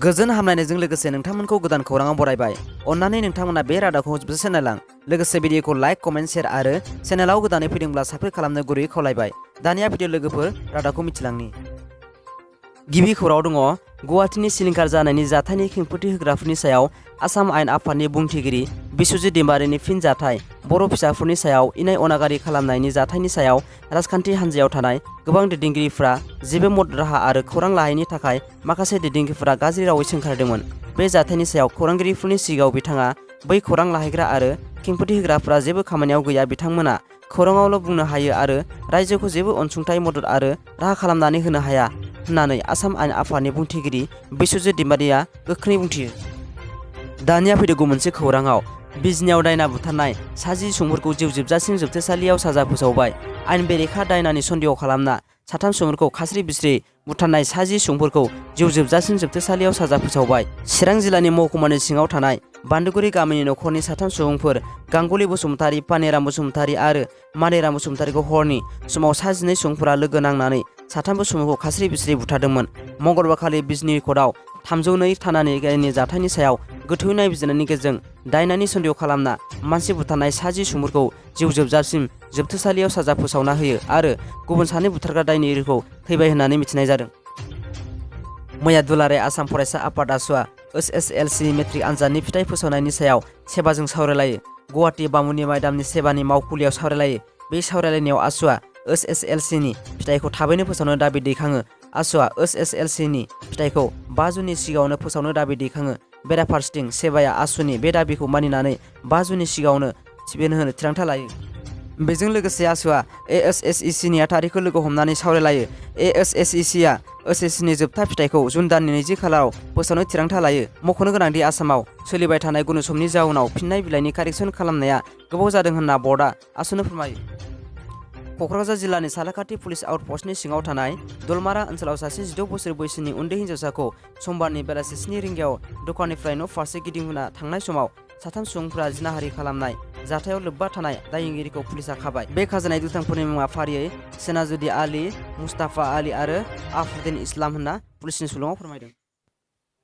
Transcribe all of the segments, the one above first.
गोजोन हामलायनायजों लोगोसे नोंथांमोनखौ गोदान खौराङाव बरायबाय। अन्नानै नोंथांमोना बे रादाबखौ जोबजासे नायलां। लोगोसे भिडिअखौ लाइक, कमेन्ट, शेयार आरो चेनेलाव गोदानै फैदोंब्ला साबस्क्राइब खालामनो गुरैयै खावलायबाय। दानिया भिडिअ लोगोफोर रादाबखौ मिथिलांनि। गिबि खौराङाव दङ गुवाहाटीनि सिलिंखार जानायनि जाथायनि खेंफोरथि होग्राफोरनि सायाव आसाम आयेन आफादनि बुंथिगिरि बिस्वजित दैमारिनि फिनजाथाय बर' फिसाफोरनि सायाव इनाय अनागारि खालामनायनि जाथायनि सायाव राजखान्थि हान्जायाव थानाय गोबां दैदेनगिरिफ्रा जेबो मदद राहा आरो खौरां लाहैनि थाखाय माखासे दैदेनगिरिफोरा गाज्रि रावै सोंखारिदोंमोन। बे जाथायनि सायाव खौरांगिरिफोरनि सिगाङाव बिथाङा बै खौरां लाहैग्रा आरो खेंफोरथि होग्राफोरा जेबो खामानियाव गैया, बिथांमोना खौराङावल' बुंनो हायो आरो रायजोखौ जेबो अनसुंथाइ, मदद आरो राहा खालामनानै होनो हाया होननानै आसाम आयेन आफादनि बुंथिगिरि बिस्वजित दैमारिया गोख्रोङै बुंथियो। दानिया फैदों मोनसे खौराङाव। बिजनियाव दायना बुथारनाय 60 सुबुंफोरखौ जिउ जोबजासिम जोबथेसालियाव साजा फोसावबाय। आयेन बेरेखा दायनानि सन्देह खालामना 3 सुबुंफोरखौ खास्रि बिस्रि बुथारनाय 60 सुबुंफोरखौ जिउ जोबजासिम जोबथेसालियाव साजा फोसावबाय। चिरां जिल्लानि महकुमानि सिङाव थानाय बान्दोगुरि गामिनि नखरनि 3 सुबुंफोर गांगुली बसुमतारी, पानेराम बसुमतारी आरो मानेराम बसुमतारीखौ हरनि समाव 12 सुबुंफोरा लोगो नांनानै 3 सुबुंखौ खास्रि बिस्रि बुथारदोंमोन। मंगलबारखालि बिजनी कर्टआव 302 थानानि जाथायनि सायाव गोथौयै नायबिजिरनायनि गेजेरजों दायनानि सन्देह खालामना मानसि बुथारनाय 60 सुबुंफोरखौ जिउ जोबजासिम जोबथेसालियाव साजा फोसावना होयो आरो गुबुन 2 बुथारग्रा दायनिगिरिखौ थैबाय होननानै मिथिनाय जादों। मैया दुलाराय आसाम फरायसा आफाद आसुआ एसएसएलसि मेट्रिक आनजादनि फिथाइ फोसावनायनि सायाव सेबाजों सावरायलायो। गुवाहाटी बामुनि माइदामनि सेबानि मावखुलियाव सावरायलायो। बे सावरायलायनायाव आसुआ एसएसएलसिनि फिथाइखौ थाबैनो फोसावनो दाबि दैखाङो। आसुआ एसएसएलसिनि फिथाइखौ 5 जुननि सिगाङावनो फोसावनो दाबि दैखाङो। बेराफारसेथिं सेबाया आसुनि बे दाबिखौ मानिनानै 5 जुननि सिगाङावनो थिबेन होनो थिरांथा लायो। बेजों लोगोसे आसुआ एएसएसइसि नेहाथारिखौ लोगो हमनानै सावरायलायो। एएसएसइसिआ एसएससिनि जोबथा फिथाइखौ जुन दाननि 20 खालाराव फोसावनो थिरांथा लायो। मख'नो गोनांदि आसामाव सोलिबाय थानाय गुनुसमनि जाउनाव फिननाय बिलाइनि कारेक्सन खालामनाया गोबाव जादों होनना बर्डआ आसुनो फोरमायो। क'क्राझार जिल्लानि सालाकाथि पुलिस आउटपस्टनि सिङाव थानाय दलमारा ओनसोलाव सासे 16 बोसोर बैसोनि उन्दै हिन्जावसाखौ समबारनि बेलासि 7 रिंगायाव दखाननिफ्राय न' फारसे गिदिंहोना थांनाय समाव 3 सुबुंफोरा जिनाहारि खालामनाय जाथायाव लोब्बा थानाय दायनिगिरिखौ पुलिसआ खाबाय। बे खाजानाय दुथांफोरनि मुङा फारियै सेनाजुदी आली, मुस्ताफा आली आरो आफरीन इस्लाम होनना पुलिसनि सुलुङाव फोरमायदों।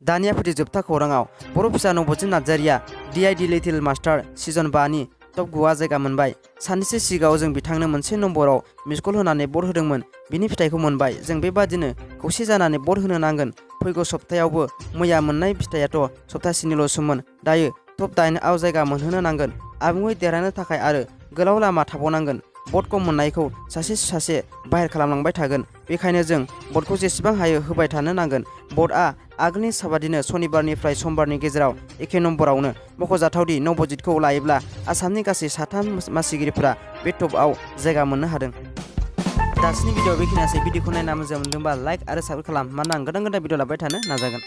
दानिया फैदों जोबथा खौराङाव। बर' फिसा Nabajit Narzary DID little master season 5 नि टप 9 जायगा मोनबाय। साननैसो सिगाङाव जों बिथांनो मोनसे नम्बराव मिसकल होनानै भट होदोंमोन, बिनि फिथाइखौ मोनबाय। जों बेबादिनो खौसे जानानै भट होनो नांगोन। फैगौ सप्तायावबो मैया मोननाय फिथाइयाथ' सप्तासेनिल'सोमोन। दायो टप 8 आव जायगा मोनहोनो नांगोन। आबुङै देरहानो थाखाय आरो गोलाव लामा थाबावनांगोन। भटखौ मोननायखौ सासे सासे बाहेर खालामलांबाय थागोन। बेखायनो जों भटखौ जेसेबां हायो होबाय थानो नांगोन। भटआ आगोलनि बादिनो सनिबारनिफ्राय समबारनि गेजेराव एखे नम्बरावनो। मख'जाथावदि नबजितखौ लायोब्ला आसामनि गासै 3 मासिगिरिफोरा बे टपआव जायगा मोननो हादों। दासिमनि भिडिअ बेखिनियासै। भिडिअखौ नायना मोजां मोनदोंबा लाइक आरो साबस्क्राइब खालाम, मानोना आं गोदान भिडिअ लाबोबाय थानो नाजागोन।